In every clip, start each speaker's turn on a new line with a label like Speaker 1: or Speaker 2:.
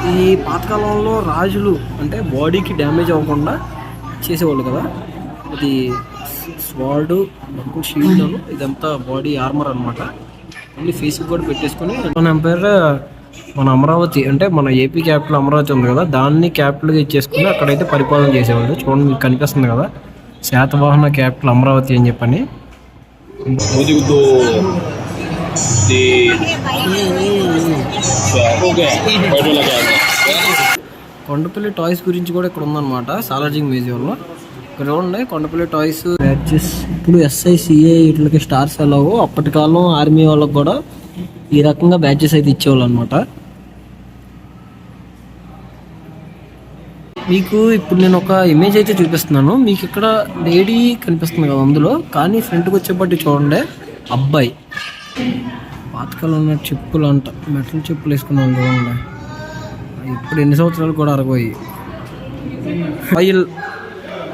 Speaker 1: ఈ పాతకాలంలో రాజులు అంటే బాడీకి డ్యామేజ్ అవ్వకుండా చేసేవాళ్ళు కదా. ఇది స్వార్డు, షీల్డ్, ఇదంతా బాడీ ఆర్మర్ అనమాట. మళ్ళీ ఫేస్కి కూడా పెట్టేసుకొని మన ఎంపైర్ మన అమరావతి అంటే మన ఏపీ క్యాపిటల్ అమరావతి ఉంది కదా, దాన్ని క్యాపిటల్గా ఇచ్చేసుకుని అక్కడైతే పరిపాలన చేసేవాళ్ళు. చూడండి మీకు కనిపిస్తుంది కదా, శాతవాహన క్యాపిటల్ అమరావతి అని చెప్పని. కొండపల్లి టాయ్స్ గురించి కూడా ఇక్కడ ఉందన్నమాట సాలార్జింగ్ మ్యూజియంలో. ఇక్కడ చూడండి కొండపల్లి టాయ్స్ బ్యాచెస్. ఇప్పుడు ఎస్ఐ, సిఐ వీటికి స్టార్స్ ఎలాగో అప్పటి కాలం ఆర్మీ వాళ్ళకి కూడా ఈ రకంగా బ్యాచెస్ అయితే ఇచ్చేవాళ్ళు అనమాట. మీకు ఇప్పుడు నేను ఒక ఇమేజ్ అయితే చూపిస్తున్నాను. మీకు ఇక్కడ లేడీ కనిపిస్తుంది కదా అందులో, కానీ ఫ్రంట్కి వచ్చేపట్టి చూడండి అబ్బాయి పాతకాలం ఉన్న చెప్పులు అంట, మెటల్ చెప్పులు వేసుకున్నాను చూడండి. ఇప్పుడు ఎన్ని సంవత్సరాలు కూడా అరగోయి.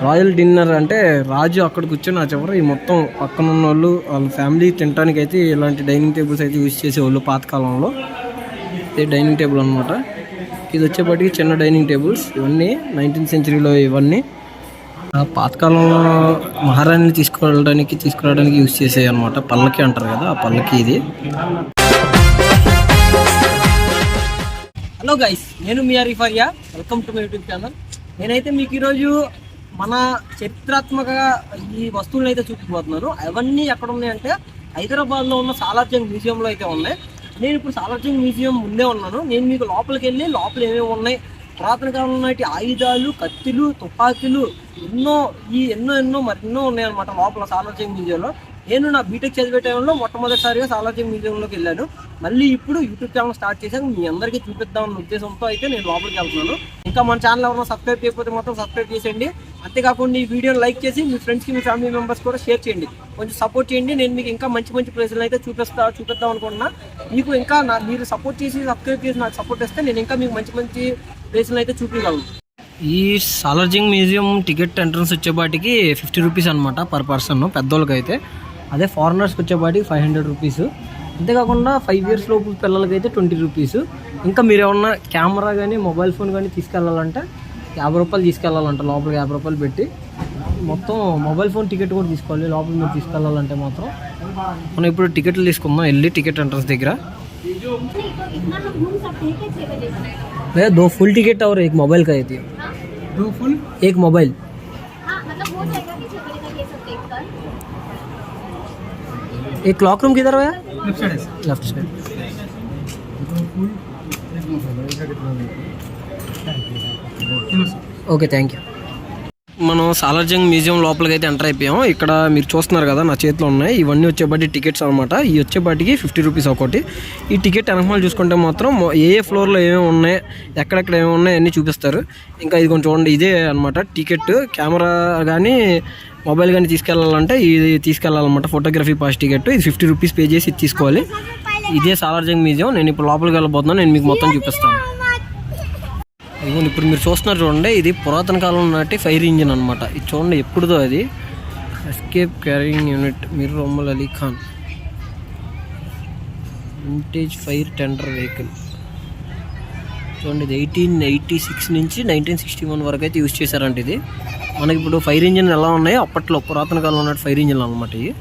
Speaker 1: రాయల్ డిన్నర్ అంటే రాజు అక్కడ కూర్చొని ఆ చివర ఈ మొత్తం పక్కన ఉన్న వాళ్ళు వాళ్ళ ఫ్యామిలీ తినడానికి అయితే ఇలాంటి డైనింగ్ టేబుల్స్ అయితే యూజ్ చేసేవాళ్ళు పాతకాలంలో. ఇది డైనింగ్ టేబుల్ అనమాట. ఇది వచ్చేప్పటికి చిన్న డైనింగ్ టేబుల్స్. ఇవన్నీ 19th centuryలో ఇవన్నీ పాతకాలంలో మహారాణిని తీసుకురావడానికి యూజ్ చేసేవి అనమాట. పల్లకి అంటారు కదా, ఆ పల్లకి ఇది. హలో గైస్, నేను మీ ఆరిఫారియా. Welcome to my YouTube channel. నేనైతే మీకు ఈరోజు మన చరిత్రాత్మక ఈ వస్తువులను అయితే చూపించబోతున్నాను. అవన్నీ ఎక్కడ ఉన్నాయంటే హైదరాబాద్లో ఉన్న సాలార్జంగ్ మ్యూజియంలో అయితే ఉన్నాయి. నేను ఇప్పుడు సాలార్జంగ్ మ్యూజియం ముందే ఉన్నాను. నేను మీకు లోపలికి వెళ్ళి లోపల ఏమేమి ఉన్నాయి, పురాతన కాలంలో నాటి ఆయుధాలు, కత్తులు, తుపాకీలు ఎన్నో మరెన్నో ఉన్నాయన్నమాట లోపల సాలార్జంగ్ మ్యూజియంలో. నేను నా బీటెక్ చదివే టైంలో మొట్టమొదటిసారిగా సాలార్జంగ్ మ్యూజియంలోకి వెళ్ళాను. మళ్ళీ ఇప్పుడు యూట్యూబ్ ఛానల్ స్టార్ట్ చేశాక మీ అందరికీ చూపిద్దామన్న ఉద్దేశంతో అయితే నేను లోపలికి వెళ్తున్నాను. ఇంకా మన ఛానల్ ఎవరైనా సబ్స్క్రైబ్ చేయకపోతే మాత్రం సబ్స్క్రైబ్ చేసేయండి. అంతేకాకుండా ఈ వీడియోని లైక్ చేసి మీ ఫ్రెండ్స్కి, మీ ఫ్యామిలీ మెంబర్స్ కూడా షేర్ చేయండి. కొంచెం సపోర్ట్ చేయండి. నేను మీకు ఇంకా మంచి ప్లేసులు అయితే చూపిద్దాం అనుకుంటున్నా. మీకు ఇంకా మీరు సపోర్ట్ చేసి సబ్స్క్రైబ్ చేసి నాకు సపోర్ట్ ఇస్తే నేను ఇంకా మీకు మంచి ప్లేసులు అయితే చూపించగలను. ఈ సాలార్జంగ్ మ్యూజియం టికెట్ ఎంట్రన్స్ వచ్చేపాటికి 50 రూపీస్ అనమాట పర్ పర్సన్ పెద్దోళ్ళకి అయితే. అదే ఫారినర్స్కి వచ్చేపాటికి 500 రూపీస్. అంతేకాకుండా 5 years లోపు పిల్లలకైతే 20 రూపీస్. ఇంకా మీరు ఏమన్నా కెమెరా కానీ మొబైల్ ఫోన్ కానీ తీసుకెళ్ళాలంటే 50 రూపాయలు తీసుకెళ్ళాలంట. లోపలికి 50 రూపాయలు పెట్టి మొత్తం మొబైల్ ఫోన్ టికెట్ కూడా తీసుకోవాలి లోపల మీరు తీసుకెళ్ళాలంటే మాత్రం. మనం ఇప్పుడు టికెట్లు తీసుకుందాం వెళ్ళి టికెట్ ఎంట్రన్స్ దగ్గర. भैया 2 फुल टिकट और 1 मोबाइल का है।
Speaker 2: 2 फुल
Speaker 1: 1 मोबाइल।
Speaker 2: हाँ मतलब हो जाएगा कि छतरी का ये सब देखकर।
Speaker 1: एक क्लॉक रूम किधर है?
Speaker 2: लेफ्ट साइड है।
Speaker 1: Left side.
Speaker 2: 2 full 1 mobile.
Speaker 1: Okay thank you. మనం సాలార్జంగ్ మ్యూజియం లోపలికి అయితే ఎంటర్ అయిపోయాం. ఇక్కడ మీరు చూస్తున్నారు కదా నా చేతిలో ఉన్నాయి ఇవన్నీ వచ్చేపాటి టికెట్స్ అనమాట. ఈ వచ్చేపాటికి 50 రూపీస్ ఒకటి. ఈ టికెట్ వెనకమాల చూసుకుంటే మాత్రం ఏ ఫ్లోర్లో ఏమేమి ఉన్నాయి, ఎక్కడెక్కడ ఏమేమి ఉన్నాయి అన్నీ చూపిస్తారు. ఇంకా ఇది కొంచెం చూడండి, ఇదే అనమాట టికెట్. కెమెరా కానీ మొబైల్ కానీ తీసుకెళ్ళాలంటే ఇది తీసుకెళ్ళాలన్నమాట. Photography pass ticket. ఇది 50 రూపీస్ పే చేసి ఇది తీసుకోవాలి. ఇదే సాలార్జంగ్ మ్యూజియం. నేను ఇప్పుడు లోపలికి వెళ్ళబోతున్నాను. నేను మీకు మొత్తం చూపిస్తాను. ఇదిగోండి ఇప్పుడు మీరు చూస్తున్నారు చూడండి, ఇది పురాతన కాలం నాటి ఫైర్ ఇంజిన్ అనమాట. ఇది చూడండి ఎప్పుడుదో అది. ఎస్కేప్ క్యారింగ్ యూనిట్ మీర్ రొమ్మల్ Ali Khan vintage fire tender vehicle. చూడండి ఇది 1886 నుంచి 1961 వరకు అయితే యూజ్ చేశారంట. ఇది మనకి ఇప్పుడు ఫైర్ ఇంజిన్ ఎలా ఉన్నాయో అప్పట్లో పురాతన కాలంలో ఉన్నట్టు ఫైర్ ఇంజిన్ అనమాట ఇవి.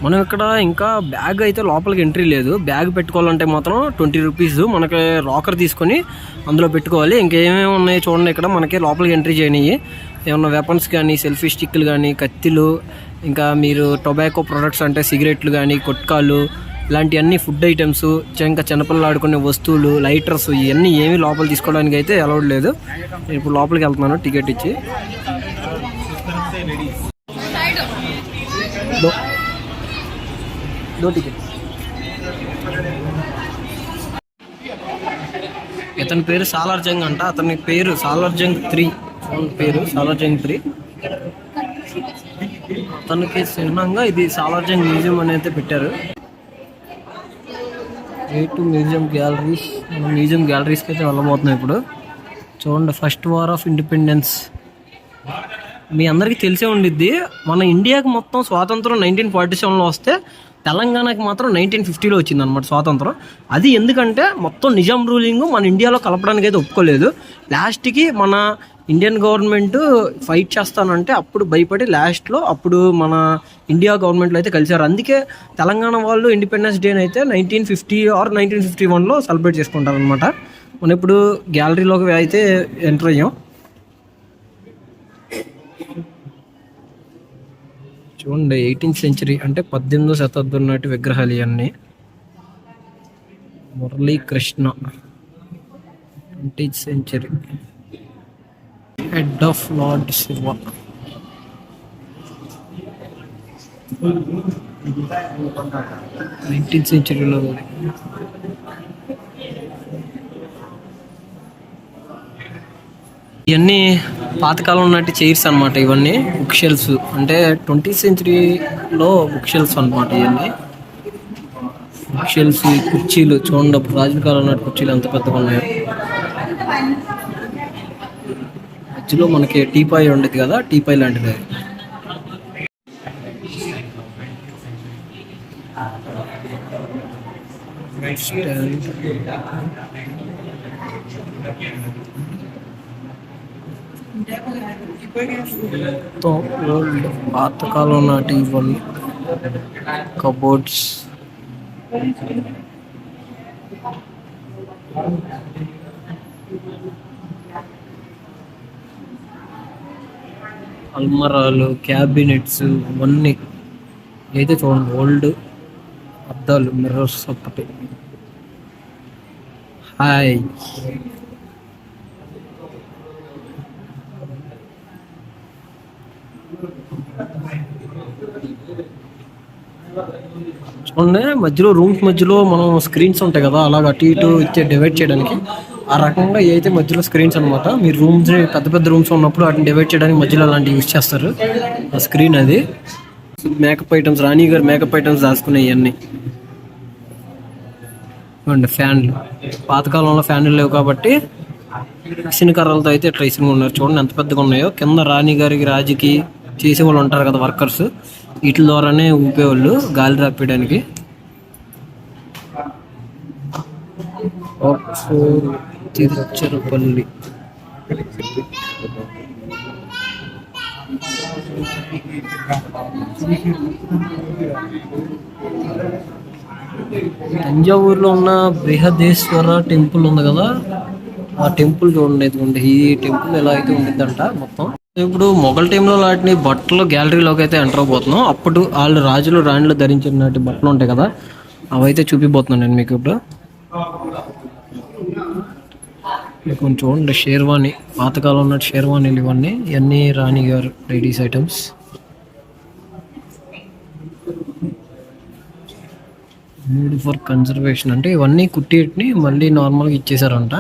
Speaker 1: మనం ఇక్కడ ఇంకా బ్యాగ్ అయితే లోపలికి ఎంట్రీ లేదు. బ్యాగ్ పెట్టుకోవాలంటే మాత్రం 20 రూపీస్. మనకి లాకర్ తీసుకొని అందులో పెట్టుకోవాలి. ఇంకేమేమి ఉన్నాయి చూడండి ఇక్కడ మనకి లోపలికి ఎంట్రీ చేయనివి. ఏమన్నా వెపన్స్ కానీ, సెల్ఫీ స్టిక్లు కానీ, కత్తిలు, ఇంకా మీరు టొబాకో ప్రొడక్ట్స్ అంటే సిగరెట్లు కానీ, కొట్కాలు, ఇలాంటివన్నీ ఫుడ్ ఐటమ్స్, ఇంకా చిన్నపిల్లలు ఆడుకునే వస్తువులు, లైటర్స్, ఇవన్నీ ఏమీ లోపల తీసుకోవడానికి అయితే అలౌడ్ లేదు. నేను ఇప్పుడు లోపలికి వెళ్తున్నాను టికెట్ ఇచ్చి. दो टिकट. ఇతని పేరు సాలార్జంగ్ అంట. అతని పేరు సాలార్జంగ్ 3. పేరు సాలార్జంగ్ 3. అతనికి చిహ్నంగా ఇది సాలార్జంగ్ మ్యూజియం అనేది పెట్టారు. Way to museum galleries. మనం మ్యూజియం గ్యాలరీస్కి అయితే వెళ్ళబోతున్నాం ఇప్పుడు. చూడండి, ఫస్ట్ వార్ ఆఫ్ ఇండిపెండెన్స్. మీ అందరికీ తెలిసే ఉండిద్ది, మన ఇండియాకి మొత్తం స్వాతంత్రం 1947లో వస్తే తెలంగాణకి మాత్రం 1950లో వచ్చింది అనమాట స్వాతంత్రం. అది ఎందుకంటే మొత్తం నిజాం రూలింగ్ మన ఇండియాలో కలపడానికి అయితే ఒప్పుకోలేదు. లాస్ట్కి మన ఇండియన్ గవర్నమెంట్ ఫైట్ చేస్తానంటే అప్పుడు భయపడి లాస్ట్లో అప్పుడు మన ఇండియా గవర్నమెంట్లో అయితే కలిశారు. అందుకే తెలంగాణ వాళ్ళు ఇండిపెండెన్స్ డేని అయితే 1950 ఆర్ 1951లో సెలబ్రేట్ చేసుకుంటారు అనమాట. మనం ఇప్పుడు గ్యాలరీలోకి అయితే ఎంటర్ అయ్యాం. చూడండి, 18th సెంచరీ అంటే 18వ శతాబ్దం నాటి విగ్రహాలు ఇవన్నీ. Muralikrishna 20th century head of lord Shiva. Nineteenth సెంచరీలో ఇవన్నీ పాతకాలం నాటి చైర్స్ అనమాట. ఇవన్నీ బుక్ షెల్ఫ్స్, అంటే 20th సెంచరీలో బుక్ షెల్ఫ్స్ అనమాట. ఇవన్నీ బుక్ షెల్ఫ్స్. కుర్చీలు చూడండి, అప్పుడు రాజుల కాలం నాటి కుర్చీలు ఎంత పెద్దగా ఉన్నాయో. మధ్యలో మనకి టీపాయ్ ఉండేది కదా, టీపాయ్ లాంటిది. ఓల్డ్ పాతకాలం నాటి ఇవన్నీ కబోర్డ్స్. అల్మరాలు, క్యాబినెట్స్ ఇవన్నీ అయితే చూడండి. ఓల్డ్ అద్దాలు, మిర్రర్స్ ఒకటి. హాయ్, చూడండి, మధ్యలో రూమ్స్ మధ్యలో మనం స్క్రీన్స్ ఉంటాయి కదా, అలాగ అటు ఇటు ఇచ్చే డివైడ్ చేయడానికి ఆ రకంగా అయితే మధ్యలో స్క్రీన్స్ అనమాట. మీరు రూమ్స్ పెద్ద పెద్ద రూమ్స్ ఉన్నప్పుడు వాటిని డివైడ్ చేయడానికి మధ్యలో అలాంటివి యూజ్ చేస్తారు ఆ స్క్రీన్. అది మేకప్ ఐటమ్స్, రాణి గారు మేకప్ ఐటమ్స్ దాచుకున్నాయి ఇవన్నీ. అండ్ ఫ్యాన్లు, పాతకాలంలో ఫ్యాన్లు లేవు కాబట్టి ఇసిన కర్రలతో అయితే ఇట్లా ఇసుని ఉన్నారు. చూడండి ఎంత పెద్దగా ఉన్నాయో. కింద రాణి గారికి రాజుకి చేసేవాళ్ళు ఉంటారు కదా, వర్కర్స్, వీటి ద్వారానే ఊపేవాళ్ళు గాలి రాపేయడానికి. తిరుచిరపల్లి. తంజావూరులో ఉన్న బృహదేశ్వర టెంపుల్ ఉంది కదా, ఆ టెంపుల్ చూడండి. ఈ టెంపుల్ ఎలా అయితే ఉండిద్దంట మొత్తం. ఇప్పుడు మొఘల్ టైంలో వాటిని బట్టలు గ్యాలరీలోకి అయితే ఎంటర్ అవబోతున్నాం. అప్పుడు వాళ్ళు రాజులు రాణులు ధరించిన నాటి బట్టలు ఉంటాయి కదా, అవైతే చూపిపోతున్నాను నేను మీకు ఇప్పుడు. కొంచెం చూడండి, షేర్వాణి, పాతకాలం ఉన్నట్టు షేర్వాణీలు ఇవన్నీ రాణి గారు ladies items. Mood for conservation అంటే ఇవన్నీ కుట్టిని మళ్ళీ నార్మల్గా ఇచ్చేసారంట.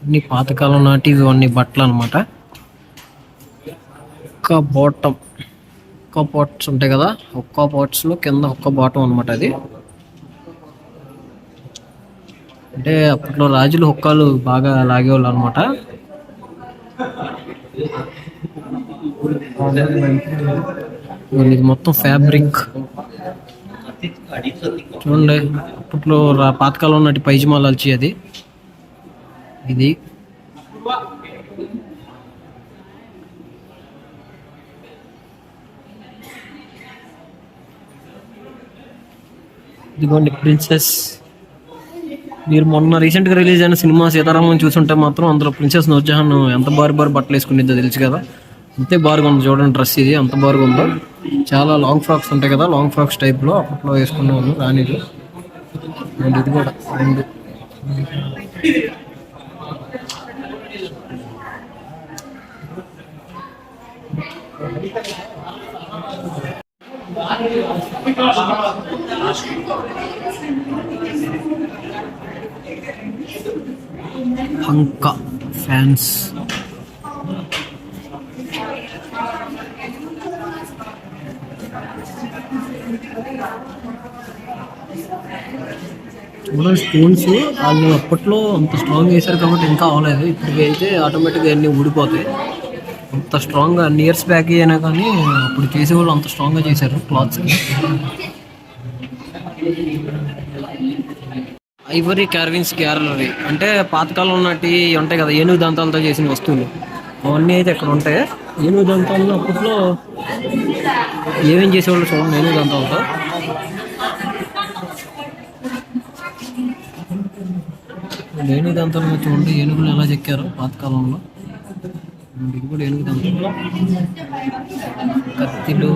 Speaker 1: ఇన్ని పాతకాలం నాటి ఇవన్నీ బట్టలు అనమాట. ఒక్క బాటమ్, ఒక్క పాట్స్ ఉంటాయి కదా, ఒక్క పాట్స్లో కింద ఒక్క బాటం అనమాట. అది అంటే అప్పట్లో రాజులు హుక్కాలు బాగా లాగేవాళ్ళు అనమాట. ఇది మొత్తం ఫ్యాబ్రిక్ చూడండి. అప్పట్లో పాతకాలం నాటి పైజమాలు వచ్చి అది ఇది. ఇదిగోండి ప్రిన్సెస్. మీరు మొన్న రీసెంట్గా రిలీజ్ అయిన సినిమా సీతారామం చూసుంటే మాత్రం అందులో ప్రిన్సెస్ నూర్జహాన్ ఎంత బారు బట్టలు వేసుకునేదో తెలుసు కదా, అంతే బారుగా ఉంది. చూడండి డ్రెస్ ఇది ఎంత బారుగా ఉందో. చాలా లాంగ్ ఫ్రాక్స్ ఉంటాయి కదా, లాంగ్ ఫ్రాక్స్ టైప్లో అప్పట్లో వేసుకునే వాళ్ళు రాణిలు. ఇది కూడా రెండు. హంకా ఫ్యాన్స్. చూడండి స్టోన్స్ వాళ్ళు అప్పట్లో అంత స్ట్రాంగ్ చేశారు కాబట్టి ఇంకా అవ్వలేదు. ఇప్పటికి అయితే ఆటోమేటిక్గా అన్నీ ఊడిపోతాయి. అంత స్ట్రాంగ్గా అన్ని ఇయర్స్ బ్యాక్ అయినా కానీ అప్పుడు చేసేవాళ్ళు అంత స్ట్రాంగ్గా చేశారు క్లాత్స్కి. ఐవరీ కార్వింగ్స్ గ్యాలరీ అంటే పాతకాలం నాటి ఉంటాయి కదా ఏనుగు దంతాలతో చేసిన వస్తువులు, అవన్నీ అయితే ఇక్కడ ఉంటాయి. ఏనుగు దంతాలను అప్పట్లో ఏమేం చేసేవాళ్ళు చూడండి. ఏనుగు దంతాలతో ఏనుగు దంతాలను చూడండి, ఏనుగులు ఎలా చెక్కారు పాతకాలంలో. ఇది కూడా ఏనుగు దంతాలు, కత్తిలు,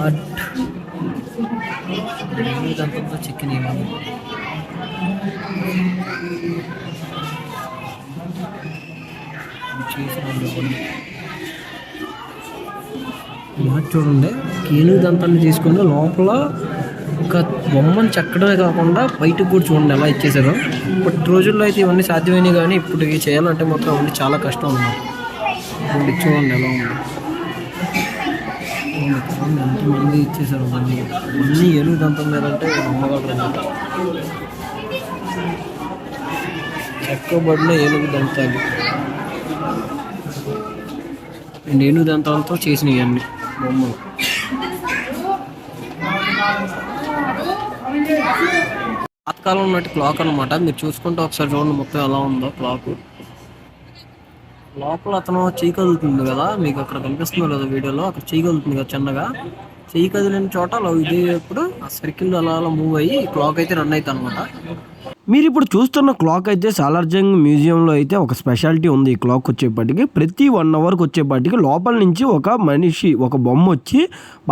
Speaker 1: ఆర్ట్, ఏనుగు దంతంతో చెక్కినవి. చూడండి ఏనుగు దంతాన్ని తీసుకొని లోపల ఒక బొమ్మను చెక్కడమే కాకుండా బయటకు కూడా చూడండి ఎలా ఇచ్చేసారు. ఇప్పటి రోజుల్లో అయితే ఇవన్నీ సాధ్యమైనవి కానీ ఇప్పుడు చేయాలంటే మాత్రం అవన్నీ చాలా కష్టం అన్నమాట. ఇప్పుడు చూడండి ఎలా ఉంది, ఎంతమంది ఇచ్చేసారు అన్నీ ఏనుగు దంతం లేదంటే నమ్మగలరు అన్నమాట. చెక్కబడిన ఏనుగు దంతాలు అండ్ ఏనుగు దంతాలతో చేసినవి అన్ని బొమ్మలు. పాతకాలం ఉన్నట్టు క్లాక్ అనమాట. మీరు చూసుకుంటే ఒకసారి చూడండి మొత్తం ఎలా ఉందో క్లాక్. లోపల అతను చెయ్యి కదులుతుంది కదా, మీకు అక్కడ కనిపిస్తుందో లేదా వీడియోలో, అక్కడ చెయ్యి కదులుతుంది కదా చిన్నగా. చెయ్యి కదిలిన చోట అలా ఇది ఎప్పుడు ఆ సర్కిల్ అలా అలా మూవ్ అయ్యి క్లాక్ అయితే రన్ అవుతుంది అనమాట. మీరు ఇప్పుడు చూస్తున్న క్లాక్ అయితే సాలార్జంగ్ మ్యూజియంలో అయితే ఒక స్పెషాలిటీ ఉంది. ఈ క్లాక్ వచ్చేప్పటికి ప్రతి 1 అవర్కి వచ్చేప్పటికి లోపల నుంచి ఒక మనిషి ఒక బొమ్మ వచ్చి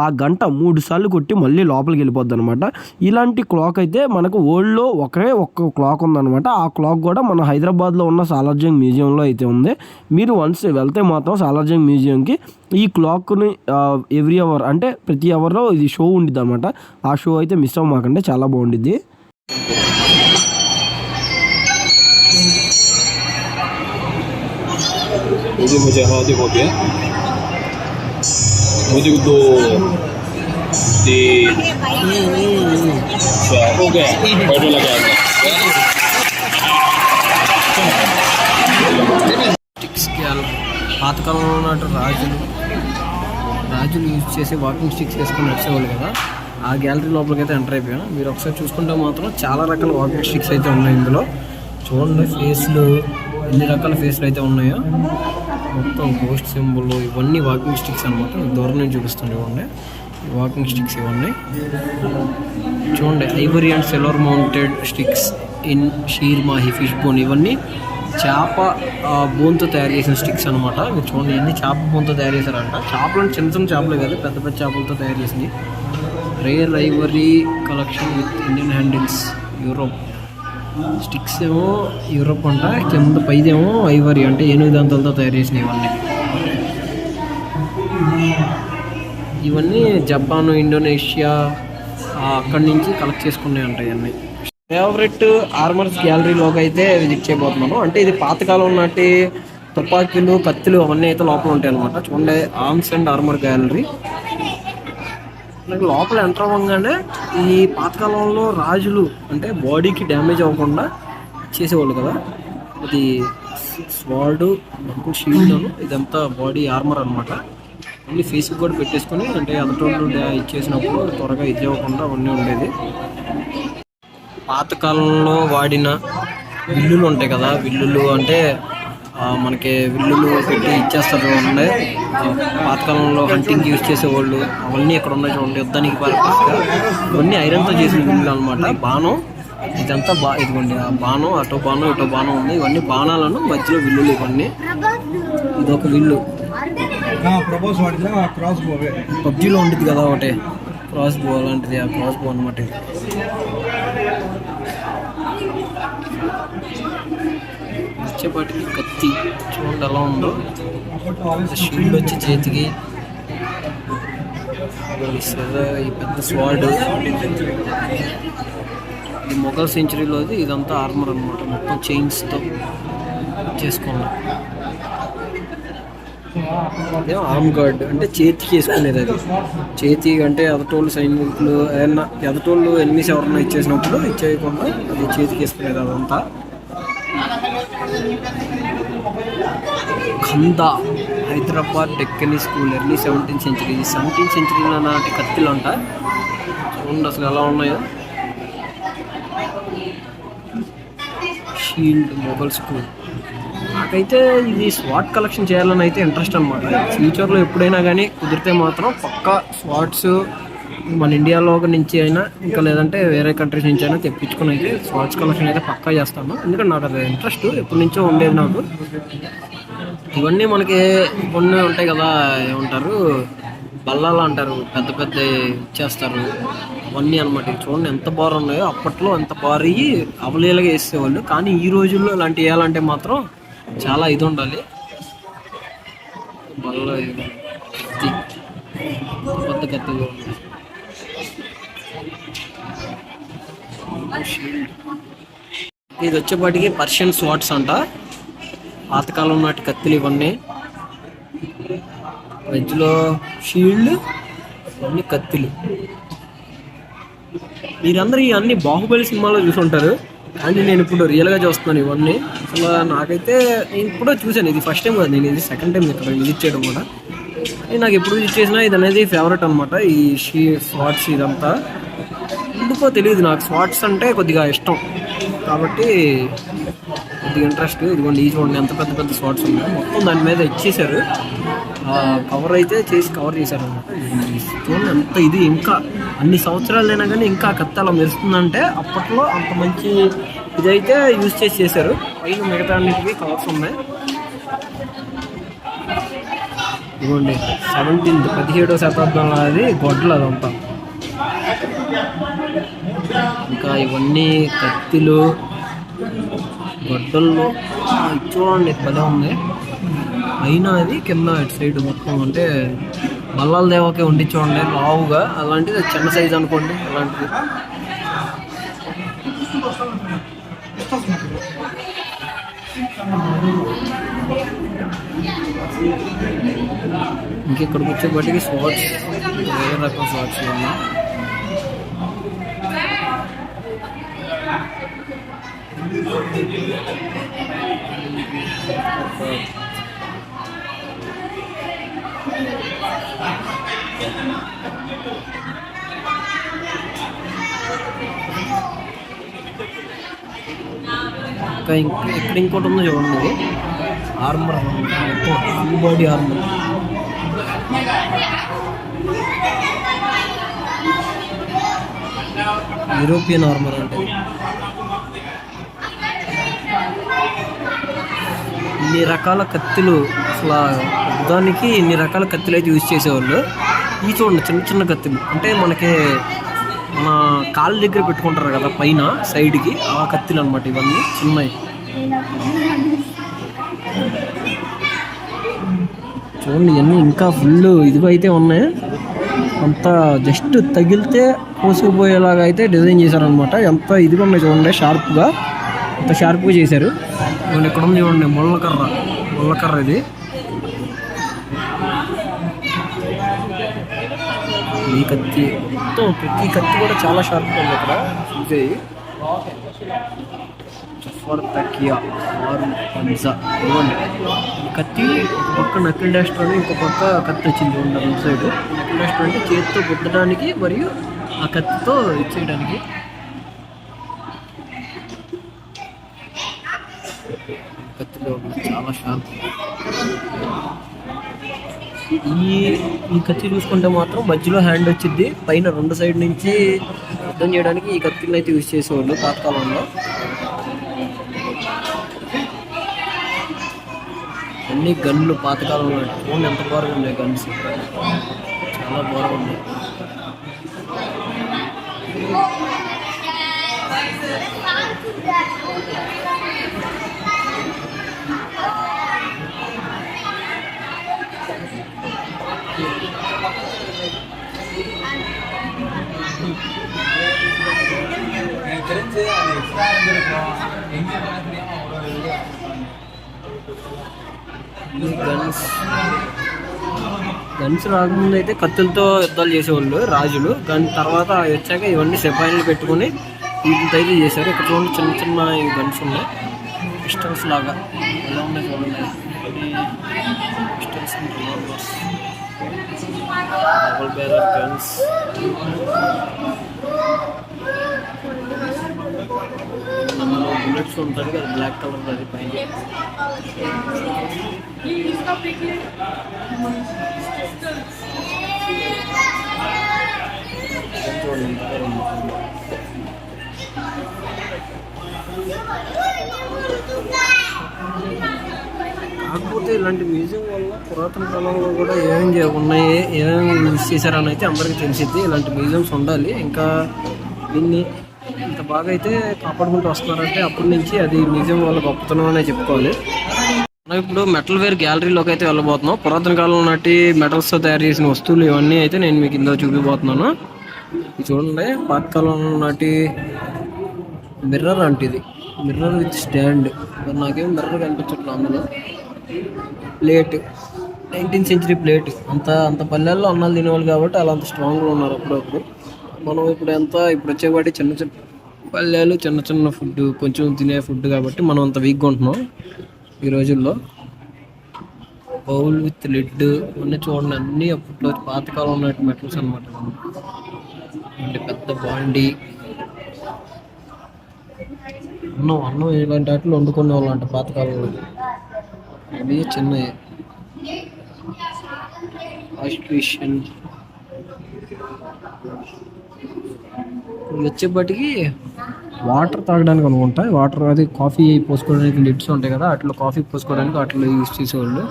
Speaker 1: ఆ గంట 3 సార్లు కొట్టి మళ్ళీ లోపలికి వెళ్ళిపోద్ది అనమాట. ఇలాంటి క్లాక్ అయితే మనకు వరల్డ్లో ఒక్క క్లాక్ ఉందన్నమాట. ఆ క్లాక్ కూడా మన హైదరాబాద్లో ఉన్న సాలార్జంగ్ మ్యూజియంలో అయితే ఉంది. మీరు వన్స్ వెళ్తే మాత్రం సాలార్జంగ్ మ్యూజియంకి ఈ క్లాక్ని ఎవ్రీ అవర్ అంటే ప్రతి అవర్లో ఇది షో ఉండిద్ది అనమాట. ఆ షో అయితే మిస్ అవ్వమాకండి, చాలా బాగుండిద్ది.
Speaker 3: मुझे हाँ देखो क्या मुझे तो 3 4 हो गया बैठो लगा
Speaker 1: స్టిక్స్ పాతకాలంలో ఉన్నట్టు రాజులు యూజ్ చేసి వాకింగ్ స్టిక్స్ వేసుకొని నడిచేవాళ్ళు కదా. ఆ గ్యాలరీ లోపలికి అయితే ఎంటర్ అయిపోయాను. మీరు ఒకసారి చూసుకుంటే మాత్రం చాలా రకాల వాకింగ్ స్టిక్స్ అయితే ఉన్నాయి ఇందులో. చూడండి ఫేస్లు ఎన్ని రకాల ఫేస్లు అయితే ఉన్నాయో, మొత్తం గోస్ట్ సింబల్ ఇవన్నీ వాకింగ్ స్టిక్స్ అనమాట. దూరం నుంచి చూపిస్తాను చూడండి వాకింగ్ స్టిక్స్ ఇవన్నీ. చూడండి ivory and silver mounted sticks in షీర్ మాహి ఫిష్ బోన్, ఇవన్నీ చేప బోన్తో తయారు చేసిన స్టిక్స్ అనమాట. మీరు చూడండి ఇవన్నీ చేప బోన్తో తయారు చేశారంట. చేపలు అంటే చిన్న చిన్న చేపలే కదా, పెద్ద పెద్ద చేపలతో తయారు చేసినాయి. Rare Ivory collection with Indian handles Europe. Sticks ఏమో యూరోప్ అంట, కింద పైదేమో ఐవరీ అంటే ఏనుగు దంతాలతో తయారు చేసినవి. ఇవన్నీ జపాన్, ఇండోనేషియా అక్కడి నుంచి కలెక్ట్ చేసుకున్నాయి అంట. ఇవన్నీ ఫేవరెట్ ఆర్మర్స్ గ్యాలరీలోకి అయితే విజిట్ చేయబోతున్నాను. అంటే ఇది పాతకాలం నాటి తుపాకీలు, కత్తులు అవన్నీ అయితే లోపల ఉంటాయి అనమాట. చూడండి ఆర్మ్స్ అండ్ ఆర్మర్ గ్యాలరీ. లోపల ఎంటర్ అవ్వగానే ఈ పాతకాలంలో రాజులు అంటే బాడీకి డ్యామేజ్ అవ్వకుండా చేసేవాళ్ళు కదా, ఇది స్వార్డు, షీల్డ్, ఇదంతా బాడీ ఆర్మర్ అనమాట. అన్ని ఫేస్కి కూడా పెట్టేసుకొని అంటే అదటోళ్ళు ఇచ్చేసినప్పుడు త్వరగా ఇది అవ్వకుండా అవన్నీ ఉండేది. పాతకాలంలో వాడిన విల్లులు ఉంటాయి కదా, విల్లులు అంటే మనకి విల్లులు పెట్టి ఇచ్చేస్తారు చూడండి. పాతకాలంలో హంటింగ్ యూజ్ చేసేవాళ్ళు అవన్నీ ఇక్కడ ఉన్నాయి చూడండి. యుద్ధానికి పర్పస్గా ఇవన్నీ ఐరన్తో చేసిన విల్లులు అనమాట. బాణం ఇదంతా ఇదిగోండి, ఆ బాణం అటో బాణం ఇటో బాణం ఉంది. ఇవన్నీ బాణాలను మధ్యలో విల్లులు. ఇవన్నీ ఇదొక విల్లు. పబ్జీలో ఉండేది కదా ఒకటే క్రాస్ బో అలాంటిది, ఆ క్రాస్ బో అనమాట. వచ్చేపాటికి కత్తి చూడండి ఎలా ఉందో, షీల్డ్ వచ్చి చేతికి, ఈ పెద్ద స్వార్డ్. ఇది మొఘల్ సెంచరీలోది. ఇదంతా ఆర్మర్ అనమాట, మొత్తం చైన్స్తో చేసుకున్నాం. అదే ఆర్మ్ గార్డ్ అంటే చేతికి వేసుకునేది. అది చేతి అంటే ఎదటోళ్ళు సైనికులు ఏదన్నా ఎదటోళ్ళు ఎనిమిస్ ఎవరన్నా ఇచ్చేసినప్పుడు ఇచ్చేయకుండా అది చేతికి వేసుకునేది అదంతా. ఖందా Hyderabad Deccani school early 17th century. 17th century నాటి కత్తిలు అంట. చూడండి అసలు ఎలా ఉన్నాయో. Shield Mughal school. నాకైతే ఇది స్వాట్ కలెక్షన్ చేయాలని అయితే ఇంట్రెస్ట్ అనమాట. ఫ్యూచర్లో ఎప్పుడైనా కానీ కుదిరితే మాత్రం పక్కా స్వాట్స్ మన ఇండియాలో నుంచి అయినా ఇంకా లేదంటే వేరే కంట్రీస్ నుంచి అయినా తెప్పించుకుని అయితే స్వాట్స్ కలెక్షన్ అయితే పక్కా చేస్తాను. ఎందుకంటే నాకు అది ఇంట్రెస్ట్ ఎప్పటి నుంచో ఉండేది నాకు. ఇవన్నీ మనకి కొన్ని ఉంటాయి కదా, ఏమంటారు బల్లాలు అంటారు, పెద్ద పెద్ద ఇచ్చేస్తారు అవన్నీ అనమాట. చూడండి ఎంత బారు ఉన్నాయో. అప్పట్లో ఎంత భారీ అవలీలగా వేసేవాళ్ళు, కానీ ఈ రోజుల్లో ఇలాంటివి వేయాలంటే మాత్రం చాలా ఇది ఉండాలి. బల్ల కత్తి, పెద్ద కత్తి. ఇది వచ్చేపాటికి పర్షియన్ స్వాట్స్ అంట. పాతకాలం నాటి కత్తులు ఇవన్నీ. మధ్యలో షీల్డ్, ఇవన్నీ కత్తులు. మీరందరూ ఇవన్నీ బాహుబలి సినిమాలో చూసుంటారు, కానీ నేను ఇప్పుడు రియల్గా చూస్తున్నాను ఇవన్నీ. అసలు నాకైతే నేను ఇప్పుడు చూశాను. ఇది ఫస్ట్ టైం కదా, నేను ఇది సెకండ్ టైం ఇక్కడ విజిట్ చేయడం కూడా. నాకు ఎప్పుడు విజిట్ చేసినా ఇది అనేది ఫేవరెట్ అనమాట. ఈ స్వాట్స్ ఇదంతా ఎందుకో తెలియదు, నాకు స్వాట్స్ అంటే కొద్దిగా ఇష్టం కాబట్టి కొద్దిగా ఇంట్రెస్ట్. ఇదిగోండి ఈ చూడండి ఎంత పెద్ద పెద్ద స్వాట్స్ ఉన్నాయి. మొత్తం దాని మీద ఇచ్చేసారు, కవర్ అయితే చేసి కవర్ చేశారు అనమాట. చూడండి ఎంత ఇది. ఇంకా అన్ని సంవత్సరాలైనా కానీ ఇంకా కత్తి అలా మెరుస్తుందంటే అప్పట్లో అంత మంచి ఇదైతే యూజ్ చేశారు. పైన మిగతా అన్నిటికీ కవర్స్ ఉన్నాయి. ఇదిగోండి 17వ శతాబ్దంలో అది గొడ్డలు అదంతా. ఇంకా ఇవన్నీ కత్తిలు, గొడ్డల్లో చూడండి పదే ఉంది. అయినా అది కింద ఇటు సైడ్ మొత్తం అంటే బల్లాల దేవకే ఉండి చూడండి లావుగా. అలాంటిది చిన్న సైజు అనుకోండి అలాంటిది. ఇంకెక్కడికి వచ్చేప్పటికి స్వాట్స్, వేరే రకం స్వాట్స్ ఉన్నాయి. ఇంకా ఇక్కడ ఇంకోటి ఉందో చూడండి, armour, full body armour. European armour అంటే. ఇన్ని రకాల కత్తులు, అసలు యుద్ధానికి ఇన్ని రకాల కత్తులు అయితే యూజ్ చేసేవాళ్ళు. ఈ చూడండి చిన్న చిన్న కత్తులు, అంటే మనకి మన కాళ్ళ దగ్గర పెట్టుకుంటారు కదా పైన సైడ్కి, ఆ కత్తులు అనమాట ఇవన్నీ చిన్నవి. చూడండి ఇవన్నీ ఇంకా ఫుల్ ఇదిగా అయితే ఉన్నాయి. అంతా జస్ట్ తగిలితే కోసుకుపోయేలాగా అయితే డిజైన్ చేశారనమాట. ఎంత ఇదిగా ఉన్నాయి చూడండి, షార్ప్గా, అంత షార్ప్గా చేశారు. ఇక్కడ ఉంది చూడండి ముళ్ళకర్ర ఇది. ఈ కత్తి మొత్తం ప్రతి కత్తి కూడా చాలా షార్ప్గా ఉంది ఇక్కడ చూసేది. తకియా ఆరు పంజా ఇవ్వండి. ఈ కత్తి ఒక పక్క నకిల్ డాస్టర్ అని ఇంకో పక్క కత్తి వచ్చింది చూడండి రెండు సైడ్. నకిల్ డాస్టర్ అంటే చేతితో గుద్దడానికి మరియు ఆ కత్తితో ఇచ్చేయడానికి. కత్తిలో చాలా షార్ప్. ఈ కత్తి చూసుకుంటే మాత్రం మధ్యలో హ్యాండ్ వచ్చింది, పైన రెండు సైడ్ నుంచి యుద్ధం చేయడానికి ఈ కత్తిని అయితే యూజ్ చేసేవాళ్ళు పాతకాలంలో. అన్ని గన్లు పాతకాలంలో ఫోన్ ఎంత బాగా ఉన్నాయి, గన్స్ చాలా బాగున్నాయి. గన్స్ రాకముందు అయితే కత్తులతో యుద్ధాలు చేసేవాళ్ళు రాజులు. దాని తర్వాత వచ్చాక ఇవన్నీ సిపాయిలు పెట్టుకుని వీటితో అయితే చేశారు. ఇక్కడ చూడండి చిన్న చిన్న ఈ గన్స్ ఉన్నాయి, పిస్టల్స్ లాగా ఎలా ఉన్నాయి చూడండి. Pistols and revolvers, double barrel guns. Bullets ఉంటుంది కదా బ్లాక్ కలర్, అది పైన చూడండి. కాకపోతే ఇలాంటి మ్యూజియం వల్ల పురాతన కాలంలో కూడా ఏమేమి ఉన్నాయి, ఏమేమి యూజ్ చేశారని అయితే అందరికీ తెలిసిద్ది. ఇలాంటి మ్యూజియంస్ ఉండాలి. ఇంకా దీన్ని ఇంత బాగా అయితే కాపాడుకుంటూ వస్తున్నారంటే అప్పటి నుంచి అది మ్యూజియం వల్ల గొప్పతనం అనే చెప్పుకోవాలి. మనం ఇప్పుడు మెటల్ వేర్ గ్యాలరీలోకి అయితే వెళ్ళబోతున్నాం. పురాతన కాలంలో నాటి మెటల్స్తో తయారు చేసిన వస్తువులు ఇవన్నీ అయితే నేను మీకు ఇందులో చూపిపోతున్నాను. ఇది చూడండి, పాతకాలంలో నాటి మిర్రర్ అంటే ఇది మిర్రర్ విత్ స్టాండ్. నాకేం మిర్రర్ కనిపించట్లేదు అందులో. Plate, 19th century plate. అంత పల్లెల్లో అన్నాలు తినేవాళ్ళు కాబట్టి అలా అంత స్ట్రాంగ్గా ఉన్నారు అప్పుడప్పుడు. మనం ఇప్పుడు వచ్చేవాటి చిన్న చిన్న పల్లెలు, చిన్న చిన్న ఫుడ్, కొంచెం తినే ఫుడ్ కాబట్టి మనం అంత వీక్గా ఉంటున్నాం ఈ రోజుల్లో. బౌల్ విత్ లిడ్ అన్నీ చూడండి, అన్నీ అప్పట్లో పాతకాలం ఉన్నట్టు మెటల్స్ అనమాట. అంటే పెద్ద బాండీ, అన్నం ఇలాంటి వాటిలో వండుకునే వాళ్ళు అంట పాతకాలంలో. అవి చిన్నవి. ఆస్ట్రేషన్ వచ్చేప్పటికి వాటర్ తాగడానికి అనుకుంటా. వాటర్ అది కాఫీ పోసుకోవడానికి లిడ్స్ ఉంటాయి కదా, అట్లా కాఫీ పోసుకోవడానికి అట్లా యూజ్ చేసేవాళ్ళు.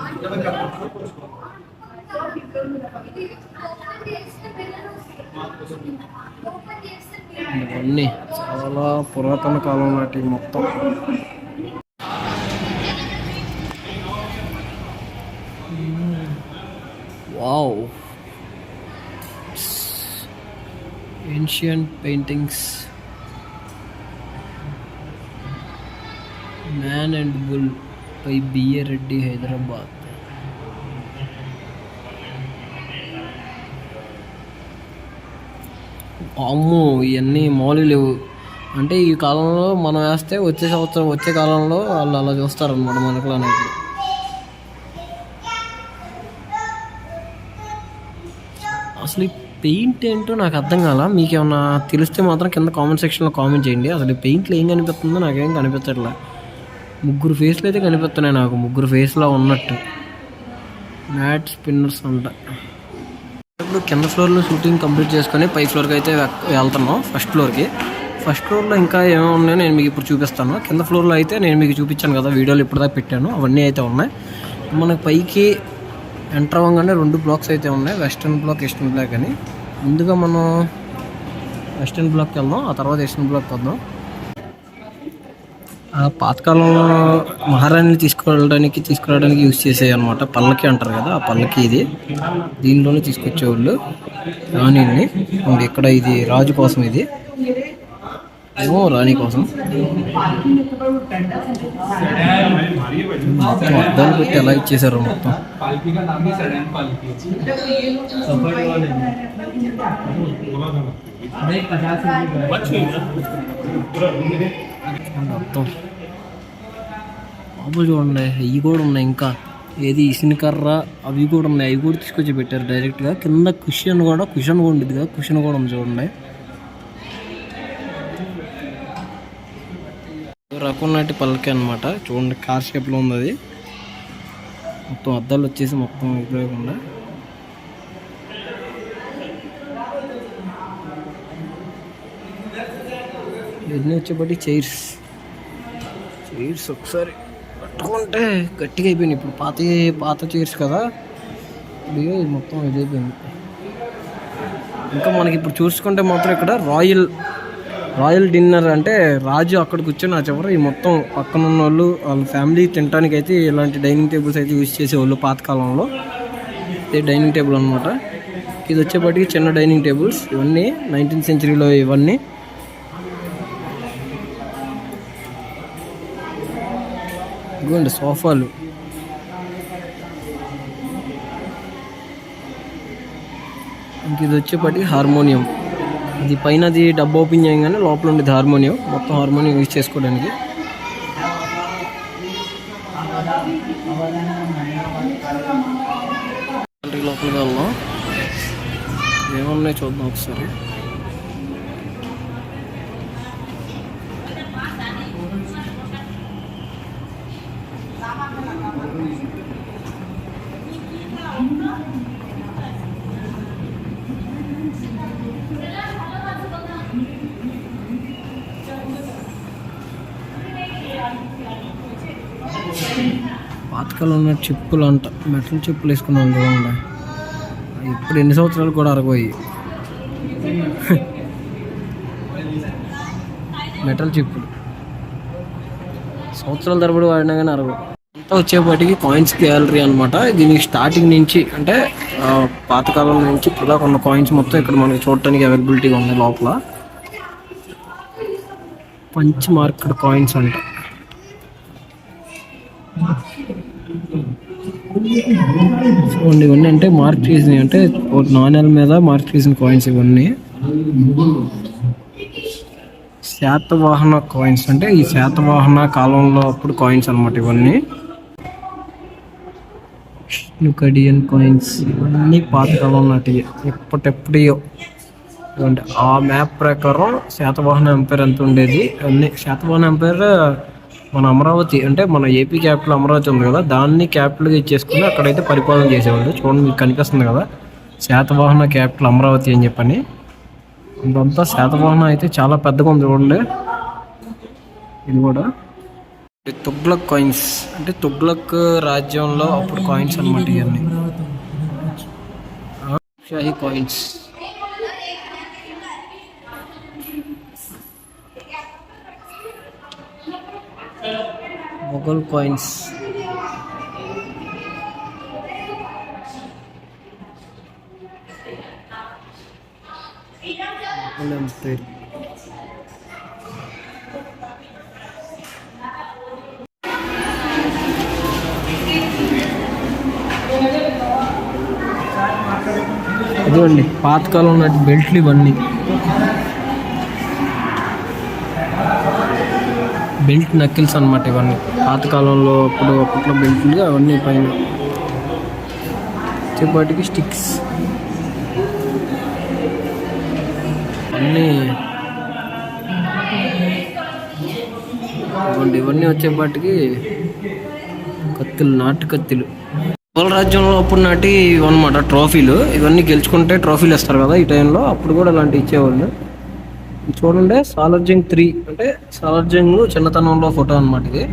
Speaker 1: ఇవన్నీ చాలా పురాతన కాలం నాటి మొత్తం. Wow, ancient paintings. Man and bull by B A Reddy, Hyderabad. అమ్మో, ఇవన్నీ మామూలు లేవు. అంటే ఈ కాలంలో మనం వేస్తే వచ్చే కాలంలో వాళ్ళు అలా చూస్తారనమాట మనకులో అనేది. అసలు ఈ పెయింట్ ఏంటో నాకు అర్థం కాల. మీకు ఏమన్నా తెలిస్తే మాత్రం కింద కామెంట్ సెక్షన్లో కామెంట్ చేయండి. అసలు ఈ పెయింట్లో ఏం కనిపిస్తుందో నాకేం కనిపించట్లే. 3 ఫేస్లు అయితే కనిపిస్తున్నాయి నాకు, 3 ఫేస్లో ఉన్నట్టు. మ్యాట్ స్పిన్నర్స్ అంట. ఇప్పుడు కింద ఫ్లోర్లో షూటింగ్ కంప్లీట్ చేసుకొని పై ఫ్లోర్కి అయితే వెళ్తున్నాం. ఫస్ట్ ఫ్లోర్లో ఇంకా ఏమేమి ఉన్నాయో నేను మీకు ఇప్పుడు చూపిస్తాను. కింద ఫ్లోర్లో అయితే నేను మీకు చూపించాను కదా, వీడియోలు ఇప్పటిదాకా పెట్టాను, అవన్నీ అయితే ఉన్నాయి. మనకు పైకి ఎంటర్ అవ్వగానే 2 బ్లాక్స్ అయితే ఉన్నాయి, వెస్టర్న్ బ్లాక్, ఈస్టర్న్ బ్లాక్ అని. ముందుగా మనం వెస్టర్న్ బ్లాక్కి వెళ్దాం, ఆ తర్వాత ఈస్టర్న్ బ్లాక్కి వద్దాం. పాతకాలంలో మహారాణిని తీసుకురావడానికి యూజ్ చేసేవి అనమాట. పల్లకి అంటారు కదా, ఆ పల్లకి ఇది. దీనిలోనే తీసుకొచ్చేవాళ్ళు రాణిని. ఇక్కడ ఇది రాజు కోసం, ఇది ఏమో రాణి కోసం. మొత్తం అద్దాలు పెట్టి ఎలా ఇచ్చేసారు మొత్తం. మొత్తం బాబు చూడండి, ఇవి కూడా ఉన్నాయి. ఇంకా ఏది ఇసునికర్ర అవి కూడా ఉన్నాయి, అవి కూడా తీసుకొచ్చి పెట్టారు డైరెక్ట్గా. కింద కుషన్ కూడా ఉండేది కదా, కుషన్ కూడా ఉంది చూడండి. రకం నాటి పల్లకి అనమాట. చూడండి, కార్ షేప్లో ఉంది అది. మొత్తం అద్దాలు వచ్చేసి మొత్తం ఉపయోగకుండా. ఇవన్నీ వచ్చేప్పటికి చైర్స్ ఒకసారి పట్టుకుంటే గట్టిగా అయిపోయినాయి. ఇప్పుడు పాత చైర్స్ కదా, ఇది మొత్తం ఇదైపోయింది. ఇంకా మనకి ఇప్పుడు చూసుకుంటే మాత్రం ఇక్కడ రాయల్ డిన్నర్ అంటే రాజు అక్కడ కూర్చొని ఆ చివర ఈ మొత్తం పక్కన ఉన్న వాళ్ళు వాళ్ళ ఫ్యామిలీ తినడానికి అయితే ఇలాంటి డైనింగ్ టేబుల్స్ అయితే యూజ్ చేసేవాళ్ళు పాతకాలంలో. ఇది డైనింగ్ టేబుల్ అనమాట. ఇది వచ్చేప్పటికి చిన్న డైనింగ్ టేబుల్స్. ఇవన్నీ 19th centuryలో ఇవన్నీ. ఇదిగోండి సోఫాలు, ఇంక ఇది వచ్చేప్పటికి హార్మోనియం. ఇది పైనది డబ్బు ఓపెన్ చేయగానే లోపల ఉండేది హార్మోనియం. మొత్తం హార్మోనియం యూజ్ చేసుకోవడానికి. లోపలికి వెళ్దాం, ఏమున్నాయి చూద్దాం ఒకసారి. పాతకాలం ఉన్న చెప్పులు అంట, మెటల్ చెప్పులు వేసుకున్నాం చూడండి. ఇప్పుడు ఎన్ని సంవత్సరాలు కూడా అరగోయి. మెటల్ చెప్పులు సంవత్సరాల తరబడి వాడినా కానీ అరగవు. అంతా వచ్చేపాటికి కాయిన్స్ గ్యాలరీ అనమాట. దీనికి స్టార్టింగ్ నుంచి అంటే పాతకాలం నుంచి ఇప్పుడు ఉన్న కాయిన్స్ మొత్తం ఇక్కడ మనకి చూడటానికి అవైలబిలిటీగా ఉంది. లోపల పంచ్ మార్కెట్ కాయిన్స్ అంట. చూడండి, ఇవన్నీ అంటే మార్క్ చేసినవి, అంటే నాణ్యాల మీద మార్క్ చేసిన కాయిన్స్ ఇవన్నీ. శాతవాహన కాయిన్స్ అంటే ఈ శాతవాహన కాలంలో అప్పుడు కాయిన్స్ అనమాట ఇవన్నీ. న్యూకడియన్ కాయిన్స్ ఇవన్నీ పాతకాలం నాటివి, ఎప్పటియో. ఆ మ్యాప్ ప్రకారం శాతవాహన ఎంపైర్ ఎంత ఉండేది అన్ని. శాతవాహన ఎంపైర్ మన అమరావతి అంటే మన ఏపీ క్యాపిటల్ అమరావతి ఉంది కదా, దాన్ని క్యాపిటల్గా ఇచ్చేసుకుని అక్కడైతే పరిపాలన చేసేవాళ్ళు. చూడండి, మీకు కనిపిస్తుంది కదా శాతవాహన క్యాపిటల్ అమరావతి అని చెప్పని. ఇదంతా శాతవాహన అయితే చాలా పెద్దగా ఉంది చూడండి. ఇది కూడా తుగ్లక్ కాయిన్స్ అంటే తుగ్లక్ రాజ్యంలో అప్పుడు కాయిన్స్ అనమాట ఇవన్నీ. Shahi coins. Mughal coins. Mughal empire. ఇదిగోండి పాతకాలం నాటి బెల్ట్లు ఇవన్నీ. బెల్ట్ నక్కిల్స్ అనమాట ఇవన్నీ. పాతకాలంలో అప్పట్లో బెల్ట్లు అవన్నీ. పైన వచ్చేపాటికి స్టిక్స్ అన్నీ. ఇవన్నీ వచ్చేపాటికి కత్తులు, నాటు కత్తులు. మొఘల్ రాజ్యంలో అప్పుడు నాటి ఇవన్నమాట ట్రోఫీలు. ఇవన్నీ గెలుచుకుంటే ట్రోఫీలు ఇస్తారు కదా ఈ టైంలో, అప్పుడు కూడా ఇలాంటివి ఇచ్చేవాళ్ళు. చూడండి, సాలార్జంగ్ 3 అంటే సాలార్జంగ్ చిన్నతనంలో ఫోటో అనమాట ఇది.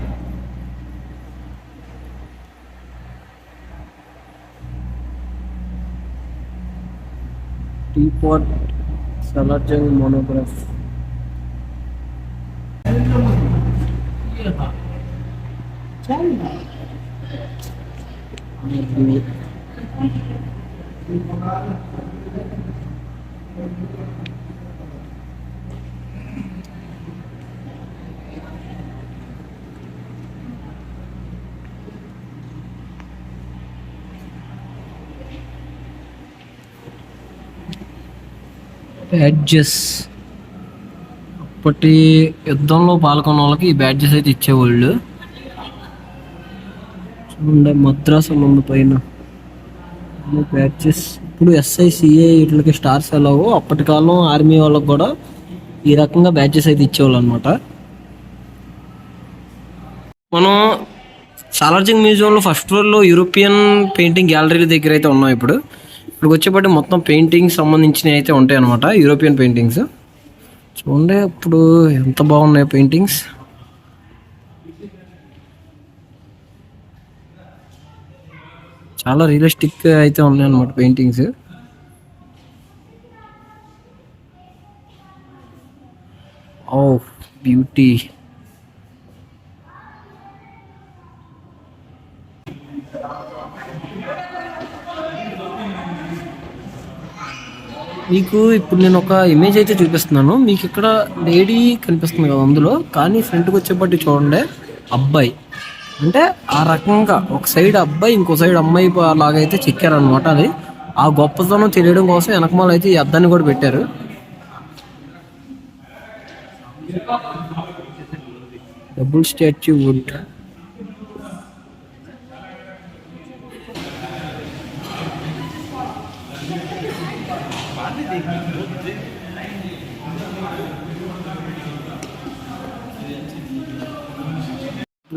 Speaker 1: Teapot Salar Jung monograph. బ్యాడ్జెస్. అప్పటి యుద్ధంలో పాల్గొన్న వాళ్ళకి ఈ బ్యాడ్జెస్ అయితే ఇచ్చేవాళ్ళు. చూడండి, మద్రాసు ముందు పైన బ్యాడ్జెస్. ఇప్పుడు SICA వీటికి స్టార్స్ ఎలాగో అప్పటి కాలం ఆర్మీ వాళ్ళకి కూడా ఈ రకంగా బ్యాడ్జెస్ అయితే ఇచ్చేవాళ్ళు అనమాట. మనం సాలార్జంగ్ మ్యూజియంలో ఫస్ట్ ఫ్లోర్లో యూరోపియన్ పెయింటింగ్ గ్యాలరీ దగ్గర అయితే ఉన్నాం. ఇప్పుడు వచ్చేపటి మొత్తం పెయింటింగ్స్ సంబంధించినవి అయితే ఉంటాయి అనమాట, యూరోపియన్ పెయింటింగ్స్. చూడండి ఇప్పుడు ఎంత బాగున్నాయి పెయింటింగ్స్. చాలా రియలిస్టిక్ అయితే ఉన్నాయి అన్నమాట పెయింటింగ్స్. ఓ బ్యూటీ. మీకు ఇప్పుడు నేను ఒక ఇమేజ్ అయితే చూపిస్తున్నాను. మీకు ఇక్కడ లేడీ కనిపిస్తుంది కదా అందులో, కానీ ఫ్రంట్కి వచ్చేపట్టి చూడండి అబ్బాయి. అంటే ఆ రకంగా ఒక సైడ్ అబ్బాయి ఇంకో సైడ్ అమ్మాయి లాగైతే చెక్కారనమాట. అది ఆ గొప్పతనం తెలియడం కోసం వెనకమాల అయితే ఈ అద్దాన్ని కూడా పెట్టారు. Double statue wood.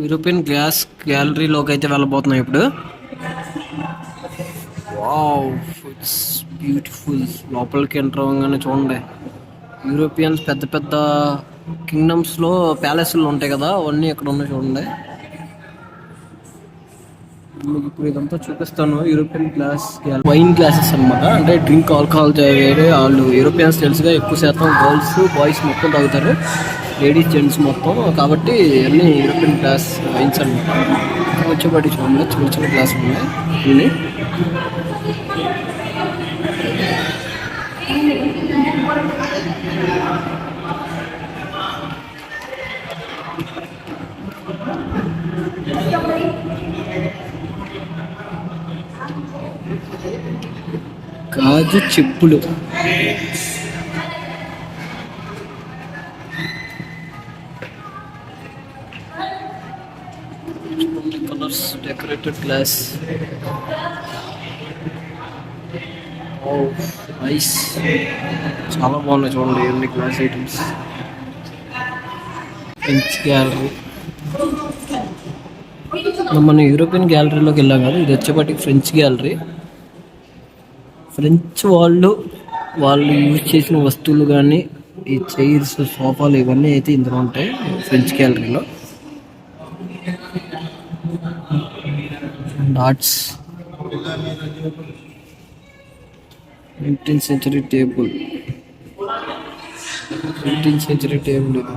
Speaker 1: European glass గ్యాలరీలోకి అయితే వెళ్ళబోతున్నాం ఇప్పుడు. Wow, it's beautiful. లోపలికి ఎంటర్ అవ్వగానే చూడండి, యూరోపియన్స్ పెద్ద పెద్ద కింగ్డమ్స్లో ప్యాలెస్లు ఉంటాయి కదా, అవన్నీ ఇక్కడ ఉన్నాయి చూడండి. మీకు ఇప్పుడు ఇదంతా చూపిస్తాను. యూరోపియన్ గ్లాస్ వైన్ గ్లాసెస్ అనమాట. అంటే డ్రింక్ ఆల్కహాల్ వేరే వాళ్ళు యూరోపియన్స్ తెలుసుగా ఎక్కువ శాతం గర్ల్స్ బాయ్స్ మొత్తం తాగుతారు, లేడీస్ జెంట్స్ మొత్తం. కాబట్టి అన్ని యూరోపియన్ గ్లాస్ వైన్స్ అనమాట. వచ్చేపాటి చూడండి, చిన్న చిన్న గ్లాస్ ఉన్నాయి ఇన్ని. గాజు చెప్పులు. Colours, decorated glass. నైస్, చాలా బాగున్నాయి చూడండి ఇవన్నీ గ్లాస్ ఐటమ్స్. French gallery. మన యూరోపియన్ గ్యాలరీలోకి వెళ్ళాం కదా, ఇది వచ్చేపాటికి ఫ్రెంచ్ గ్యాలరీ. ఫ్రెంచ్ వాళ్ళు యూజ్ చేసిన వస్తువులు కానీ ఈ చైర్స్, సోఫాలు ఇవన్నీ అయితే ఇందులో ఉంటాయి ఫ్రెంచ్ గ్యాలరీలో. Arts, 19th century table. 18th century table ఇది.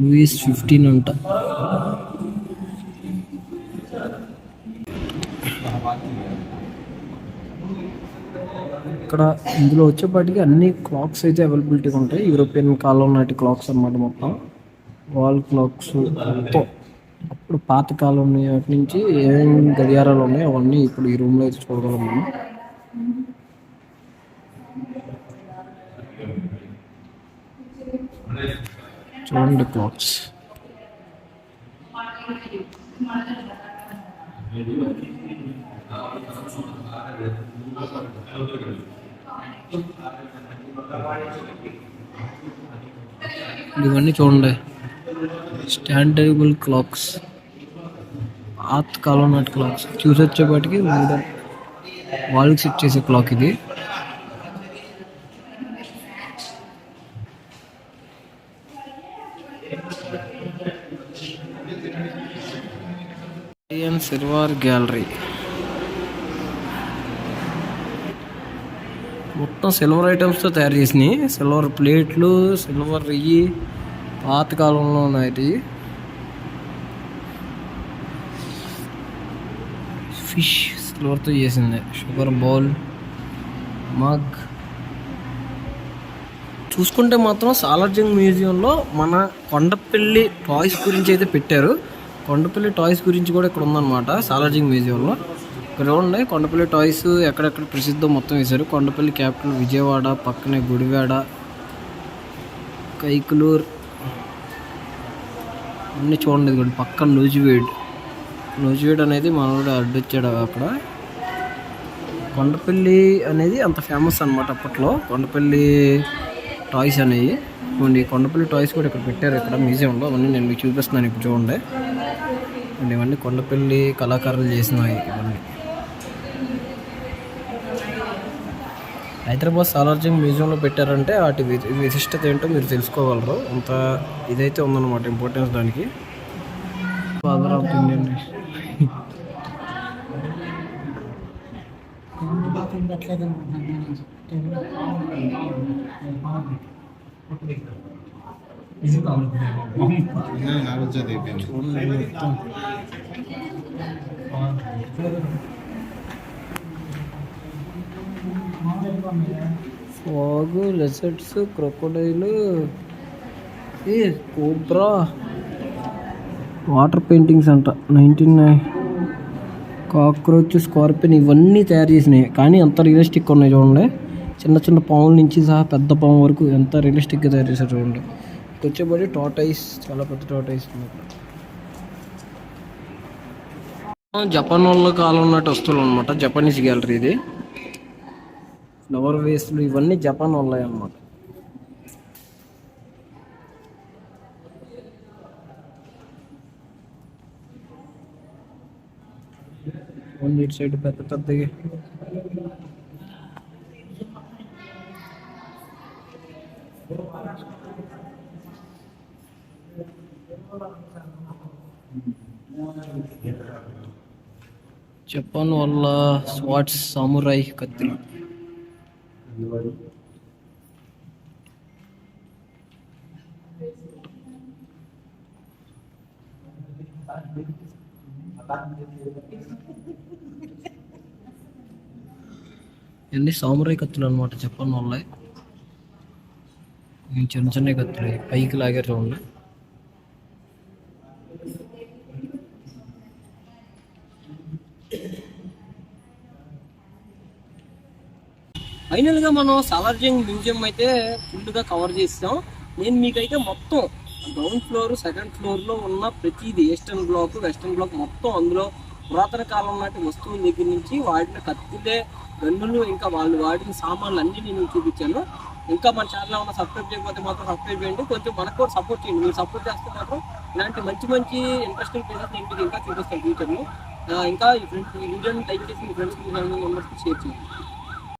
Speaker 1: లూయిస్ 15 అంట. ఇక్కడ ఇందులో వచ్చేపాటికి అన్ని క్లాక్స్ అయితే అవైలబిలిటీగా ఉంటాయి. యూరోపియన్ కాలం నాటి క్లాక్స్ అన్నమాట. మొత్తం వాల్ క్లాక్స్, మొత్తం అప్పుడు పాత కాలం వాటి నుంచి ఏమేమి గడియారాలు ఉన్నాయో అవన్నీ ఇప్పుడు ఈ రూమ్లో అయితే చూడగలం మనం. చూడండి క్లాక్స్. ఇవన్నీ చూడండి, స్టాండర్డబుల్ క్లాక్స్, పాత కాలం నాటి క్లాక్స్. చూసి వచ్చేపాటికి మోడర్న్ వాళ్ళకి సెట్ చేసే క్లాక్ ఇది. Silver gallery. మొత్తం సిల్వర్ ఐటమ్స్తో తయారు చేసినాయి. సిల్వర్ ప్లేట్లు, సిల్వర్ ఇవి పాత కాలంలో ఉన్నాయి. ఫిష్ సిల్వర్తో చేసింది. Sugar bowl, mug. చూసుకుంటే మాత్రం సాలార్జంగ్ మ్యూజియంలో మన కొండపల్లి టాయ్స్ గురించి అయితే పెట్టారు. కొండపల్లి టాయ్స్ గురించి కూడా ఇక్కడ ఉందన్నమాట సాలార్జంగ్ మ్యూజియంలో. ఇక్కడ చూడండి, కొండపల్లి టాయ్స్ ఎక్కడెక్కడ ప్రసిద్ధం మొత్తం వేశారు. కొండపల్లి క్యాపిటల్ విజయవాడ, పక్కనే గుడివాడ, కైకలూరు అన్నీ చూడండి. ఇది కూడా పక్కన నూజివేడ్ అనేది మనోడు అడ్డొచ్చాడు అక్కడ. కొండపల్లి అనేది అంత ఫేమస్ అనమాట అప్పట్లో, కొండపల్లి టాయ్స్ అనేవి. కొన్ని కొండపల్లి టాయ్స్ కూడా ఇక్కడ పెట్టారు ఇక్కడ మ్యూజియంలో. అవన్నీ నేను మీకు చూపిస్తున్నాను ఇప్పుడు చూడండి. ఇవన్నీ కొండపల్లి కళాకారులు చేసినవి. ఇవన్నీ హైదరాబాద్ సాలార్జంగ్ మ్యూజియంలో పెట్టారంటే వాటి విశిష్టత ఏంటో మీరు తెలుసుకోగలరు. అంత ఇదైతే ఉందన్నమాట, ఇంపార్టెన్స్ దానికి. Father of Indian frog, lizards, crocodile, cobra. Water paintings అంట. కాక్రోచ్, స్కార్పియన్ ఇవన్నీ తయారు చేసినాయి, కానీ ఎంత రియలిస్టిక్ ఉన్నాయి చూడండి. చిన్న చిన్న పాముల నుంచి సహా పెద్ద పాము వరకు ఎంత రియలిస్టిక్గా తయారు చేశారు చూడండి. వచ్చేబడి టాటైస్, చాలా పెద్ద టాటైస్. జపాన్ వాళ్ళ కాలం నాటి వస్తువులు అనమాట. జపనీస్ గ్యాలరీ ఇది. ఫ్లవర్ వేస్లు ఇవన్నీ జపాన్ వాళ్ళే అనమాట. ఇటు సైడ్ పెద్ద పెద్దగా జపాన్ వాళ్ళ స్వాట్స్, సామురాయ్ కత్తులు. ఇవన్నీ సామురాయ్ కత్తులు అనమాట, జపాన్ వాళ్ళ. చిన్న చిన్న కత్తులు పైకి లాగారు చూడండి. ఫైనల్గా మనం సాలార్జంగ్ మ్యూజియం అయితే ఫుల్గా కవర్ చేస్తాం. నేను మీకైతే మొత్తం గ్రౌండ్ ఫ్లోర్, సెకండ్ ఫ్లోర్లో ఉన్న ప్రతిదీ ఈస్టర్న్ బ్లాక్, వెస్టర్న్ బ్లాక్ మొత్తం అందులో పురాతన కాలం నాటి వస్తువుల దగ్గర నుంచి వాడిన కత్తులే, గన్నులు, ఇంకా వాళ్ళు వాడిన సామాన్లు అన్నీ నేను చూపించాను. ఇంకా మన ఛానల్ ఏమైనా సబ్స్క్రైబ్ చేయకపోతే మాత్రం సబ్స్క్రైబ్ చేయండి. కొంచెం మనకు కూడా సపోర్ట్ చేయండి. మీరు సపోర్ట్ చేస్తే మాత్రం ఇలాంటి మంచి మంచి ఇంట్రెస్టింగ్ ప్లేసెస్ నేను మీకు ఇంకా చూపిస్తాను ఫ్యూచర్లో. ఇంకా ఈ వీడియోని లైక్ చేసి మీ ఫ్రెండ్స్కి, మెంబర్స్కి షేర్ చేయండి.